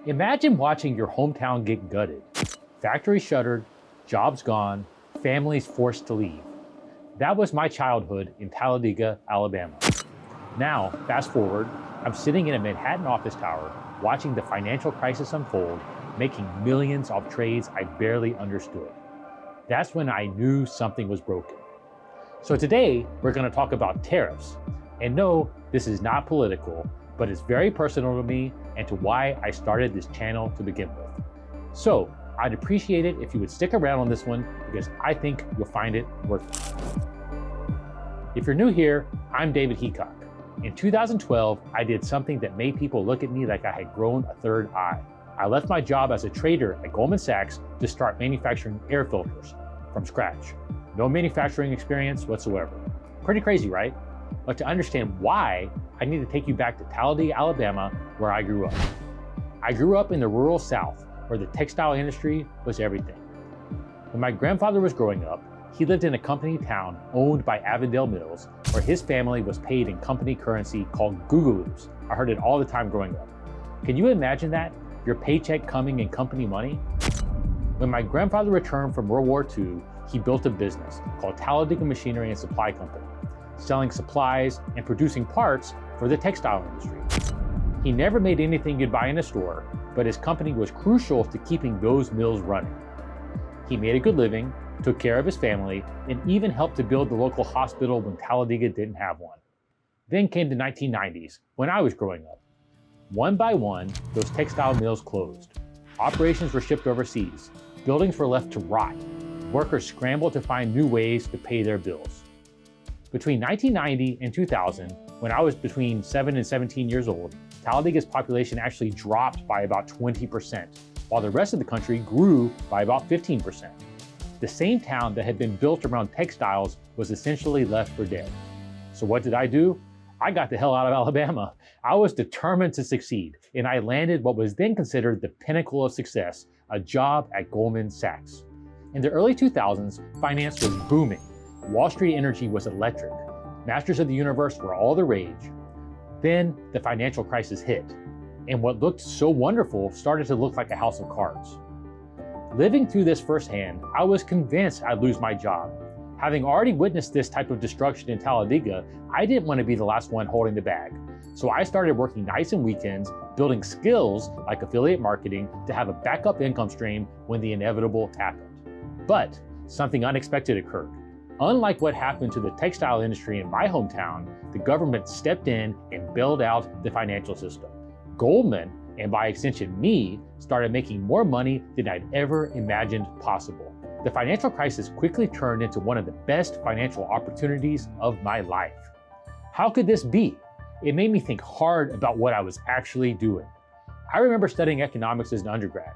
Imagine watching your hometown get gutted. Factory shuttered, jobs gone, families forced to leave. That was my childhood in Talladega, Alabama. Now, fast forward, I'm sitting in a Manhattan office tower watching the financial crisis unfold, making millions off trades I barely understood. That's when I knew something was broken. So today, we're going to talk about tariffs. And no, this is not political, but it's very personal to me and to why I started this channel to begin with. So I'd appreciate it if you would stick around on this one because I think you'll find it worth it. If you're new here, I'm David Heacock. In 2012, I did something that made people look at me like I had grown a third eye. I left my job as a trader at Goldman Sachs to start manufacturing air filters from scratch. No manufacturing experience whatsoever. Pretty crazy, right? But to understand why, I need to take you back to Talladega, Alabama, where I grew up. I grew up in the rural South, where the textile industry was everything. When my grandfather was growing up, he lived in a company town owned by Avondale Mills, where his family was paid in company currency called googaloos. I heard it all the time growing up. Can you imagine that? Your paycheck coming in company money? When my grandfather returned from World War II, he built a business called Talladega Machinery and Supply Company, selling supplies and producing parts for the textile industry. He never made anything you'd buy in a store, but his company was crucial to keeping those mills running. He made a good living, took care of his family, and even helped to build the local hospital when Talladega didn't have one. Then came the 1990s, when I was growing up. One by one, those textile mills closed. Operations were shipped overseas. Buildings were left to rot. Workers scrambled to find new ways to pay their bills. Between 1990 and 2000, when I was between 7 and 17 years old, Talladega's population actually dropped by about 20%, while the rest of the country grew by about 15%. The same town that had been built around textiles was essentially left for dead. So what did I do? I got the hell out of Alabama. I was determined to succeed, and I landed what was then considered the pinnacle of success, a job at Goldman Sachs. In the early 2000s, finance was booming. Wall Street energy was electric. Masters of the universe were all the rage. Then the financial crisis hit, and what looked so wonderful started to look like a house of cards. Living through this firsthand, I was convinced I'd lose my job. Having already witnessed this type of destruction in Talladega, I didn't want to be the last one holding the bag. So I started working nights and weekends, building skills like affiliate marketing to have a backup income stream when the inevitable happened. But something unexpected occurred. Unlike what happened to the textile industry in my hometown, the government stepped in and bailed out the financial system. Goldman, and by extension me, started making more money than I'd ever imagined possible. The financial crisis quickly turned into one of the best financial opportunities of my life. How could this be? It made me think hard about what I was actually doing. I remember studying economics as an undergrad.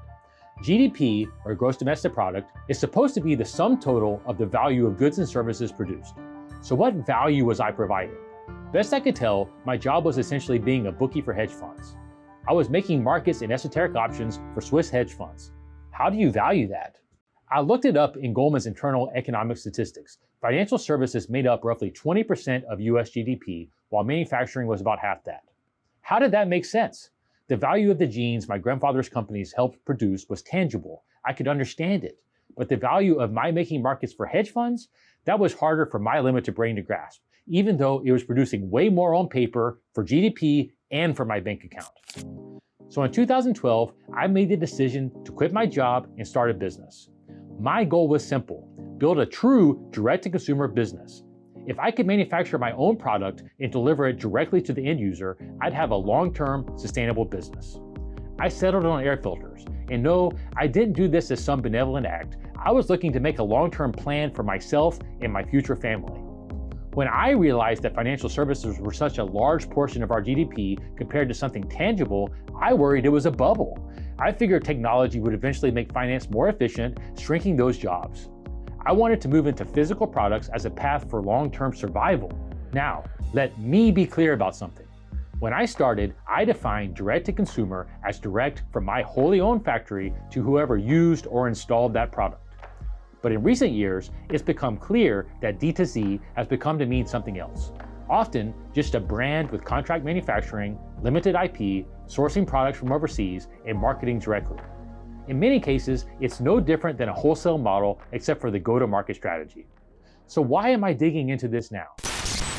GDP, or gross domestic product, is supposed to be the sum total of the value of goods and services produced. So what value was I providing? Best I could tell, my job was essentially being a bookie for hedge funds. I was making markets and esoteric options for Swiss hedge funds. How do you value that? I looked it up in Goldman's internal economic statistics. Financial services made up roughly 20% of US GDP, while manufacturing was about half that. How did that make sense? The value of the jeans my grandfather's companies helped produce was tangible. I could understand it. But the value of my making markets for hedge funds? That was harder for my limited brain to grasp, even though it was producing way more on paper for GDP and for my bank account. So in 2012, I made the decision to quit my job and start a business. My goal was simple: build a true direct-to-consumer business. If I could manufacture my own product and deliver it directly to the end user, I'd have a long-term, sustainable business. I settled on air filters, and no, I didn't do this as some benevolent act. I was looking to make a long-term plan for myself and my future family. When I realized that financial services were such a large portion of our GDP compared to something tangible, I worried it was a bubble. I figured technology would eventually make finance more efficient, shrinking those jobs. I wanted to move into physical products as a path for long-term survival. Now, let me be clear about something. When I started, I defined direct-to-consumer as direct from my wholly owned factory to whoever used or installed that product. But in recent years, it's become clear that D2C has become to mean something else. often just a brand with contract manufacturing, limited IP, sourcing products from overseas, and marketing directly. In many cases, it's no different than a wholesale model except for the go-to-market strategy. So why am I digging into this now?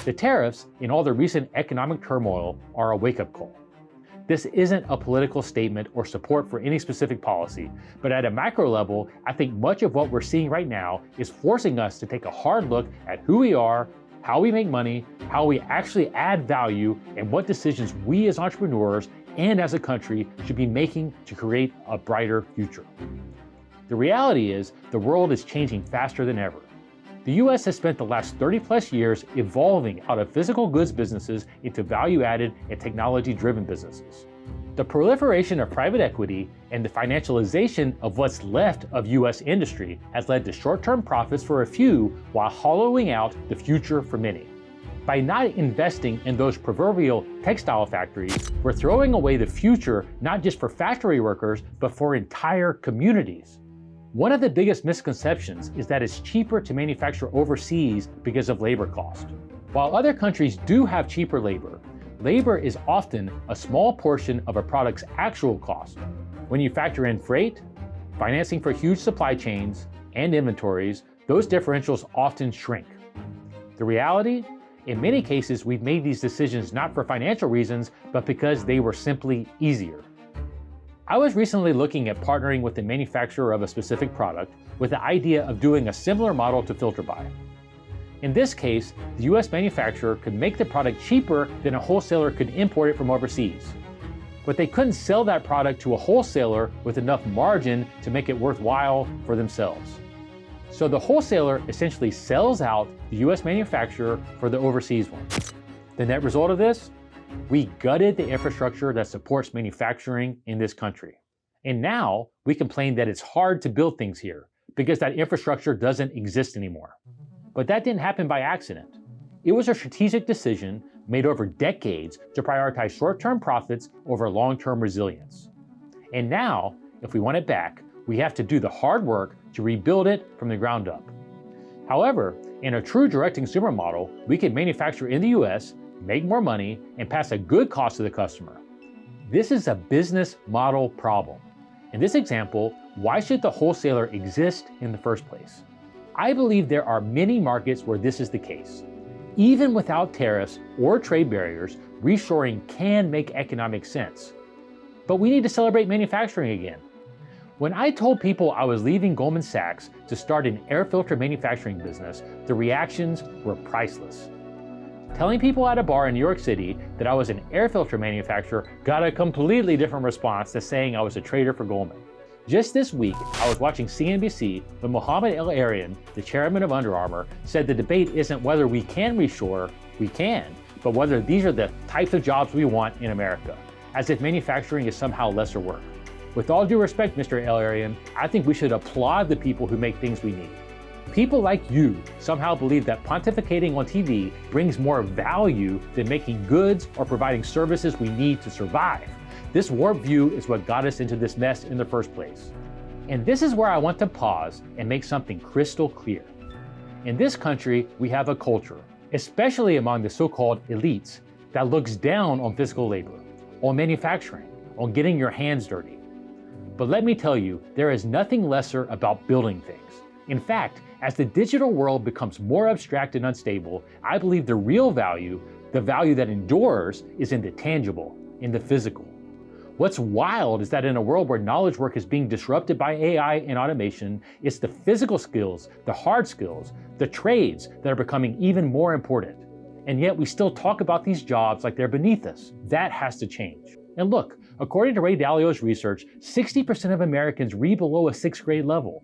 The tariffs and all the recent economic turmoil are a wake-up call. This isn't a political statement or support for any specific policy, but at a macro level, I think much of what we're seeing right now is forcing us to take a hard look at who we are, how we make money, how we actually add value, and what decisions we as entrepreneurs and as a country should be making to create a brighter future. The reality is, the world is changing faster than ever. The US has spent the last 30+ years evolving out of physical goods businesses into value-added and technology-driven businesses. The proliferation of private equity and the financialization of what's left of US industry has led to short-term profits for a few while hollowing out the future for many. By not investing in those proverbial textile factories, we're throwing away the future not just for factory workers, but for entire communities. One of the biggest misconceptions is that it's cheaper to manufacture overseas because of labor cost. While other countries do have cheaper labor, labor is often a small portion of a product's actual cost. When you factor in freight, financing for huge supply chains, and inventories, those differentials often shrink. The reality? In many cases, we've made these decisions not for financial reasons, but because they were simply easier. I was recently looking at partnering with the manufacturer of a specific product with the idea of doing a similar model to Filterbuy. In this case, the US manufacturer could make the product cheaper than a wholesaler could import it from overseas. But they couldn't sell that product to a wholesaler with enough margin to make it worthwhile for themselves. So the wholesaler essentially sells out the US manufacturer for the overseas one. The net result of this? We gutted the infrastructure that supports manufacturing in this country. And now we complain that it's hard to build things here because that infrastructure doesn't exist anymore. But that didn't happen by accident. It was a strategic decision made over decades to prioritize short-term profits over long-term resilience. And now, if we want it back, we have to do the hard work to rebuild it from the ground up. However, in a true direct-to-consumer model, we can manufacture in the US, make more money, and pass a good cost to the customer. This is a business model problem. In this example, why should the wholesaler exist in the first place? I believe there are many markets where this is the case. Even without tariffs or trade barriers, reshoring can make economic sense. But we need to celebrate manufacturing again. When I told people I was leaving Goldman Sachs to start an air filter manufacturing business, the reactions were priceless. Telling people at a bar in New York City that I was an air filter manufacturer got a completely different response to saying I was a trader for Goldman. Just this week, I was watching CNBC when Mohamed El-Erian, the chairman of Under Armour, said the debate isn't whether we can reshore, we can, but whether these are the types of jobs we want in America, as if manufacturing is somehow lesser work. With all due respect, Mr. El-Erian, I think we should applaud the people who make things we need. People like you somehow believe that pontificating on TV brings more value than making goods or providing services we need to survive. This warped view is what got us into this mess in the first place. And this is where I want to pause and make something crystal clear. In this country, we have a culture, especially among the so-called elites, that looks down on physical labor, on manufacturing, on getting your hands dirty. But let me tell you, there is nothing lesser about building things. In fact, as the digital world becomes more abstract and unstable, I believe the real value, the value that endures, is in the tangible, in the physical. What's wild is that in a world where knowledge work is being disrupted by AI and automation, it's the physical skills, the hard skills, the trades that are becoming even more important. And yet we still talk about these jobs like they're beneath us. That has to change. And look, according to Ray Dalio's research, 60% of Americans read below a 6th grade level.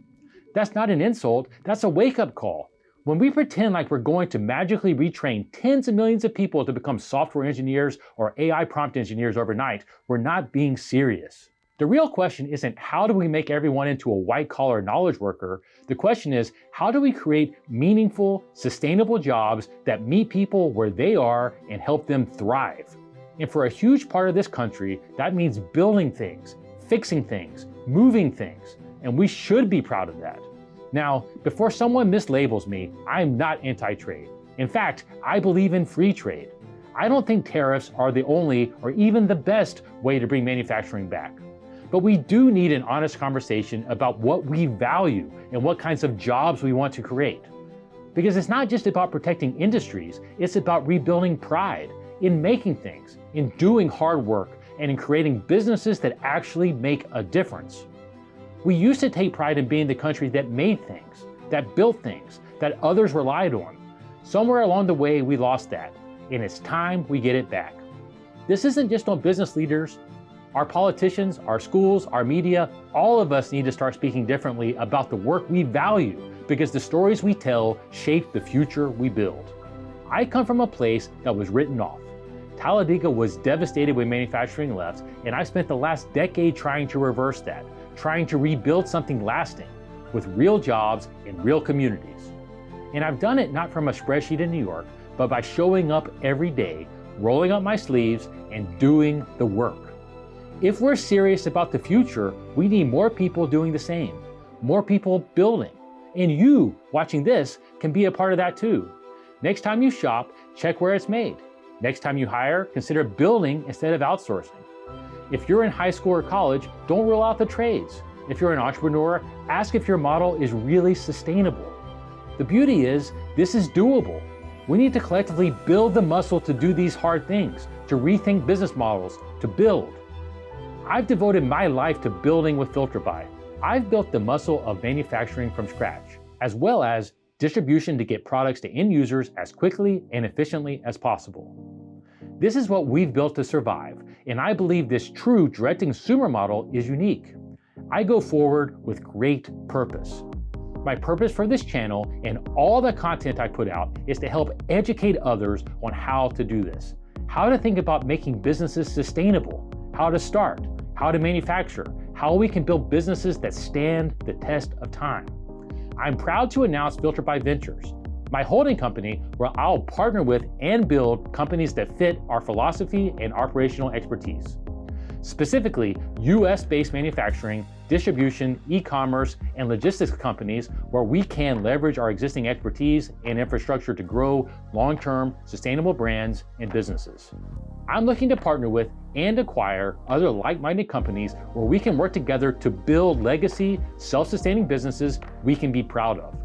That's not an insult, that's a wake-up call. When we pretend like we're going to magically retrain tens of millions of people to become software engineers or AI prompt engineers overnight, we're not being serious. The real question isn't how do we make everyone into a white-collar knowledge worker? The question is, how do we create meaningful, sustainable jobs that meet people where they are and help them thrive? And for a huge part of this country, that means building things, fixing things, moving things, and we should be proud of that. Now, before someone mislabels me, I'm not anti-trade. In fact, I believe in free trade. I don't think tariffs are the only or even the best way to bring manufacturing back. But we do need an honest conversation about what we value and what kinds of jobs we want to create. Because it's not just about protecting industries, it's about rebuilding pride in making things, in doing hard work, and in creating businesses that actually make a difference. We used to take pride in being the country that made things, that built things, that others relied on. Somewhere along the way, we lost that, and it's time we get it back. This isn't just on business leaders. Our politicians, our schools, our media, all of us need to start speaking differently about the work we value, because the stories we tell shape the future we build. I come from a place that was written off. Talladega was devastated when manufacturing left, and I spent the last decade trying to reverse that, trying to rebuild something lasting with real jobs in real communities. And I've done it not from a spreadsheet in New York, but by showing up every day, rolling up my sleeves, and doing the work. If we're serious about the future, we need more people doing the same, more people building. And you, watching this, can be a part of that too. Next time you shop, check where it's made. Next time you hire, consider building instead of outsourcing. If you're in high school or college, don't rule out the trades. If you're an entrepreneur, ask if your model is really sustainable. The beauty is, this is doable. We need to collectively build the muscle to do these hard things, to rethink business models, to build. I've devoted my life to building with Filterbuy. I've built the muscle of manufacturing from scratch, as well as distribution to get products to end users as quickly and efficiently as possible. This is what we've built to survive, and I believe this true direct-to-consumer model is unique. I go forward with great purpose. My purpose for this channel and all the content I put out is to help educate others on how to do this, how to think about making businesses sustainable, how to start, how to manufacture, how we can build businesses that stand the test of time. I'm proud to announce Filterbuy Ventures, my holding company where I'll partner with and build companies that fit our philosophy and operational expertise. Specifically, US-based manufacturing, distribution, e-commerce, and logistics companies where we can leverage our existing expertise and infrastructure to grow long-term, sustainable brands and businesses. I'm looking to partner with and acquire other like-minded companies where we can work together to build legacy, self-sustaining businesses we can be proud of.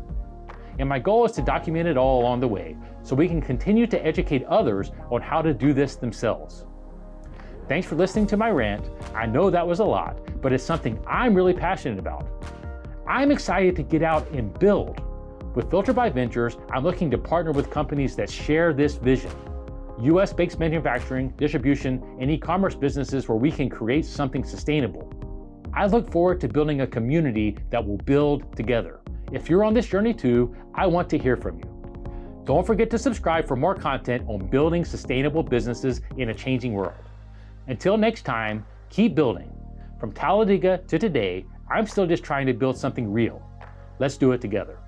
And my goal is to document it all along the way so we can continue to educate others on how to do this themselves. Thanks for listening to my rant. I know that was a lot, but it's something I'm really passionate about. I'm excited to get out and build. With Filterbuy Ventures, I'm looking to partner with companies that share this vision. US-based manufacturing, distribution, and e-commerce businesses where we can create something sustainable. I look forward to building a community that will build together. If you're on this journey too, I want to hear from you. Don't forget to subscribe for more content on building sustainable businesses in a changing world. Until next time, keep building. From Talladega to today, I'm still just trying to build something real. Let's do it together.